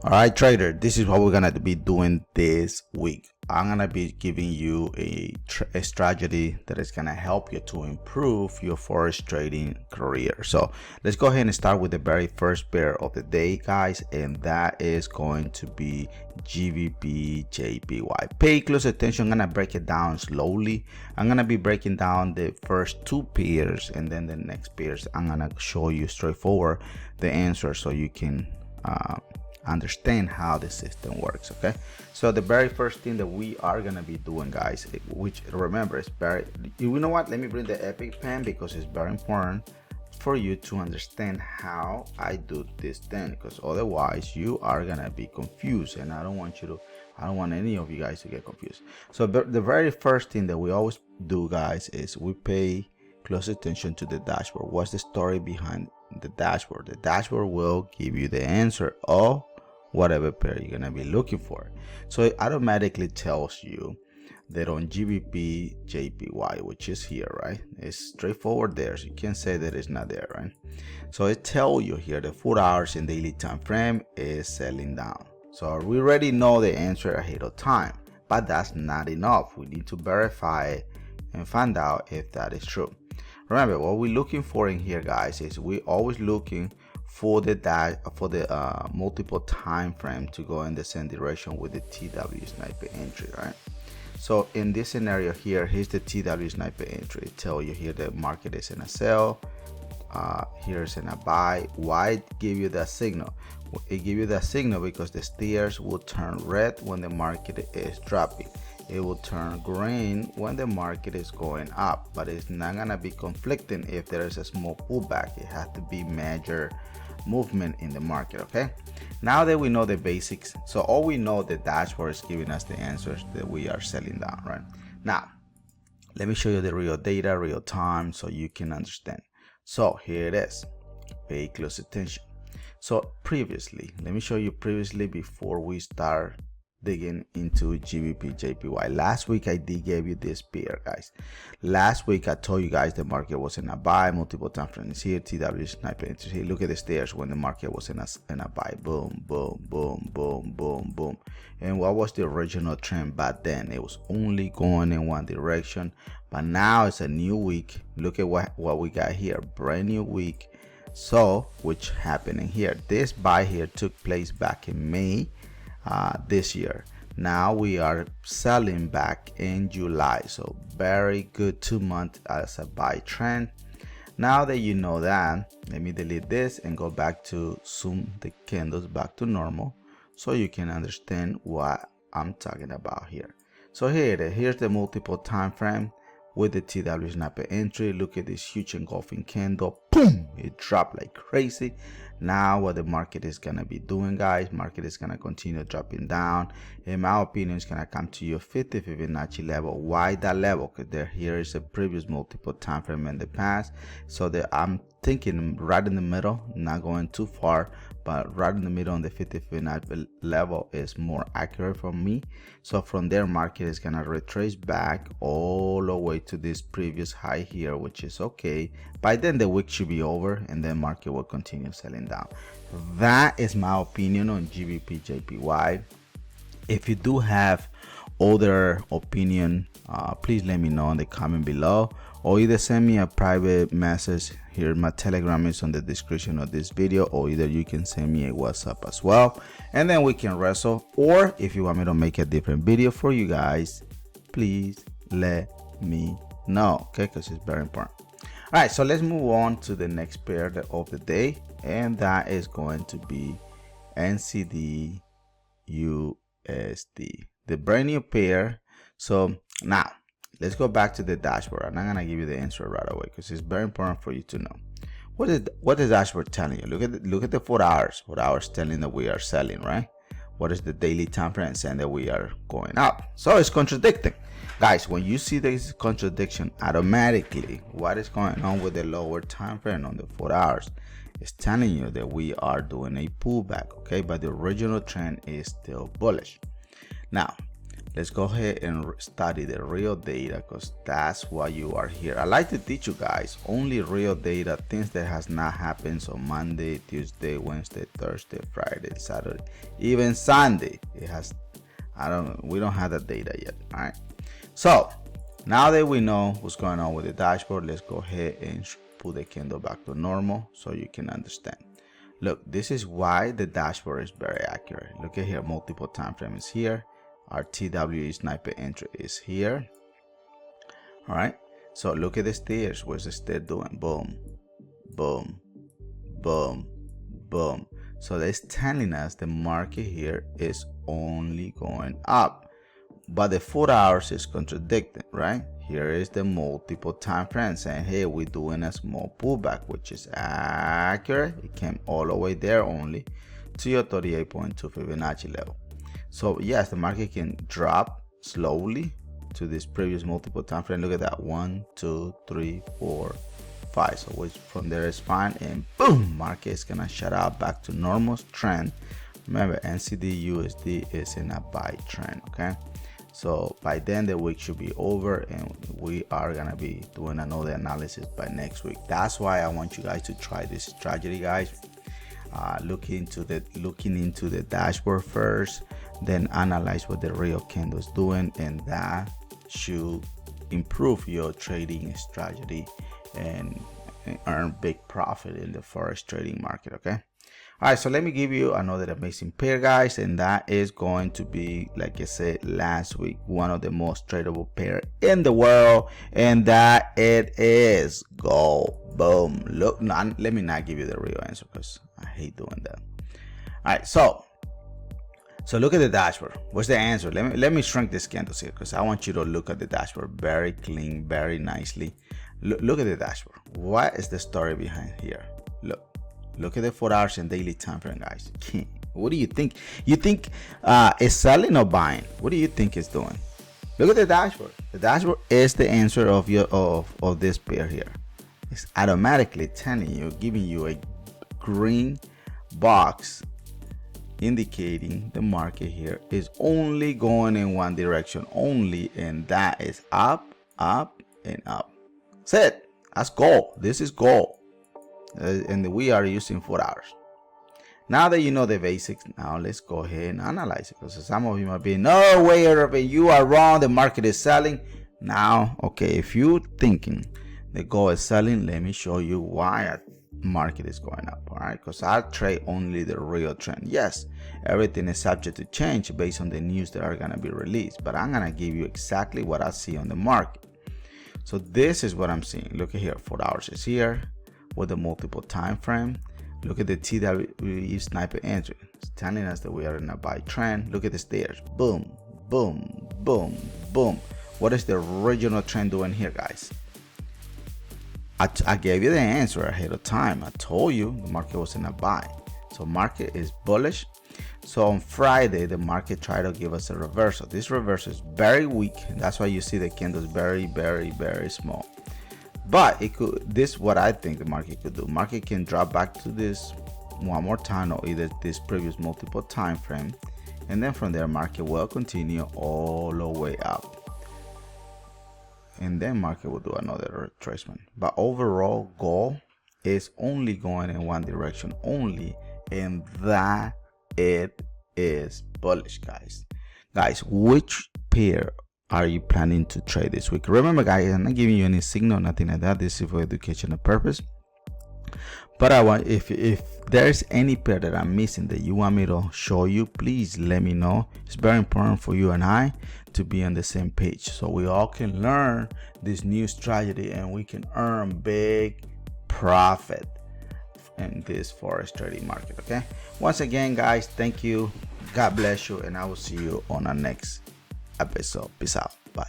All right, trader, this is what we're gonna be doing this week. I'm gonna be giving you a strategy that is gonna help you to improve your forex trading career. So let's go ahead and start with the very first pair of the day, guys, and that is going to be GBP JPY. Pay close attention. I'm gonna break it down slowly. I'm gonna be breaking down the first two pairs, and then the next pairs I'm gonna show you straightforward the answer so you can understand how the system works. Okay, so the very first thing that we are gonna be doing, guys, which remember is very, you know what, let me bring the epic pen because it's very important for you to understand how I do this thing, because otherwise you are gonna be confused, and I don't want any of you guys to get confused. So the very first thing that we always do, guys, is we pay close attention to the dashboard. What's the story behind the dashboard? The dashboard will give you the answer of whatever pair you're gonna be looking for. So it automatically tells you that on GBP JPY, which is here, right? It's straightforward there, so you can't say that it's not there, right? So it tells you here the 4 hours in daily time frame is selling down. So we already know the answer ahead of time, but that's not enough. We need to verify it and find out if that is true. Remember, what we're looking for in here, guys, is we're always looking for the multiple time frame to go in the same direction with the TW sniper entry, right? So in this scenario here, here's the TW sniper entry. It tells you here the market is in a sell, here's in a buy. Why it give you that signal? It give you that signal because the stairs will turn red when the market is dropping. It will turn green when the market is going up, but it's not gonna be conflicting if there is a small pullback. It has to be major movement in the market. Okay, now that we know the basics, so all we know, the dashboard is giving us the answers that we are selling down. Right now, let me show you the real data, real time, so you can understand. So here it is. Pay close attention. So previously, let me show you previously before we start digging into GBP JPY. Last week I did give you this pair, guys. Last week I told you guys the market was in a buy, multiple time frames here, TW sniper entry here. Look at the stairs when the market was in a buy. Boom, boom, boom, boom, boom, boom. And what was the original trend back then? It was only going in one direction, but now it's a new week. Look at what we got here, brand new week. So which happening here, this buy here took place back in May this year. Now we are selling back in July, so very good 2 months as a buy trend. Now that you know that, let me delete this and go back to zoom the candles back to normal so you can understand what I'm talking about here. So here's the multiple time frame with the TW sniper entry. Look at this huge engulfing candle. Boom, it dropped like crazy. Now what the market is gonna be doing, guys, market is gonna continue dropping down. In my opinion, it's gonna come to your 50 Fibonacci level. Why that level? Because here is a previous multiple time frame in the past, so that I'm thinking right in the middle, not going too far, but right in the middle on the 50 Fibonacci level is more accurate for me. So from there, market is gonna retrace back all the way to this previous high here, which is okay. By then the week should be over, and then market will continue selling down. That is my opinion on GBP JPY. If you do have other opinion, please let me know in the comment below, or either send me a private message here. My Telegram is on the description of this video, or either you can send me a WhatsApp as well, and then we can wrestle. Or if you want me to make a different video for you guys, please let me know, okay, because it's very important. All right, so let's move on to the next pair of the day, and that is going to be NCD USD, the brand new pair. So now let's go back to the dashboard. I'm not gonna give you the answer right away because it's very important for you to know what is the dashboard telling you. Look at the 4 hours. 4 hours telling that we are selling, right? What is the daily time frame saying that we are going up? So it's contradicting. Guys, when you see this contradiction, automatically what is going on with the lower time frame on the 4 hours is telling you that we are doing a pullback, okay? But the original trend is still bullish. Now let's go ahead and study the real data, because that's why you are here. I like to teach you guys only real data, things that has not happened on Monday, Tuesday, Wednesday, Thursday, Friday, Saturday, even Sunday. It has, we don't have the data yet. All right, so now that we know what's going on with the dashboard, let's go ahead and put the candle back to normal so you can understand. Look, this is why the dashboard is very accurate. Look at here, multiple time frames here. Our TWE sniper entry is here. All right, so look at the stairs. What's the stair doing? Boom, boom, boom, boom. So that's telling us the market here is only going up, but the 4 hours is contradicting, right? Here is the multiple time frame saying, hey, we're doing a small pullback, which is accurate. It came all the way there only to your 38.2 Fibonacci level. So yes, the market can drop slowly to this previous multiple time frame. Look at that, 1, 2, 3, 4, 5. So from there is fine, and boom, market is gonna shut out back to normal trend. Remember, NCD USD is in a buy trend. Okay, so by then the week should be over, and we are gonna be doing another analysis by next week. That's why I want you guys to try this strategy, guys. Looking into the dashboard first, then analyze what the real candle is doing, and that should improve your trading strategy and earn big profit in the forex trading market. Okay, all right, so let me give you another amazing pair, guys, and that is going to be, like I said last week, one of the most tradable pair in the world, and that it is gold. Boom. Look, no, let me not give you the real answer because I hate doing that. All right, so look at the dashboard. What's the answer? Let me shrink this candle here because I want you to look at the dashboard very clean, very nicely. Look at the dashboard. What is the story behind here? Look at the 4 hours and daily time frame, guys. What do you think? You think it's selling or buying? What do you think it's doing? Look at the dashboard. The dashboard is the answer of this pair here. It's automatically telling you, giving you a green box indicating the market here is only going in one direction only, and that is up, up, and up. That's it. That's gold. This is gold. And we are using 4 hours. Now that you know the basics, now let's go ahead and analyze it, because some of you might be, no way, Irvin, you are wrong, the market is selling. Now, okay, if you're thinking the gold is selling, let me show you why market is going up. All right, because I trade only the real trend. Yes, everything is subject to change based on the news that are going to be released, but I'm going to give you exactly what I see on the market. So this is what I'm seeing. Look at here, 4 hours is here with the multiple time frame. Look at the TWE sniper entry. It's telling us that we are in a buy trend. Look at the stairs. Boom, boom, boom, boom. What is the original trend doing here, guys? I gave you the answer ahead of time. I told you the market was in a buy. So market is bullish. So on Friday, the market tried to give us a reversal. This reversal is very weak. That's why you see the candles very, very, very small. But it could, this is what I think the market could do. Market can drop back to this one more time, or either this previous multiple time frame, and then from there market will continue all the way up, and then market will do another retracement. But overall, gold is only going in one direction only, and that it is bullish, guys. Which pair are you planning to trade this week? Remember, guys, I'm not giving you any signal, nothing like that. This is for educational purpose. But I want, if there's any pair that I'm missing that you want me to show you, please let me know. It's very important for you and I to be on the same page, so we all can learn this new strategy and we can earn big profit in this forex trading market. Okay, once again, guys, thank you, God bless you, and I will see you on our next episode. Peace out. Bye.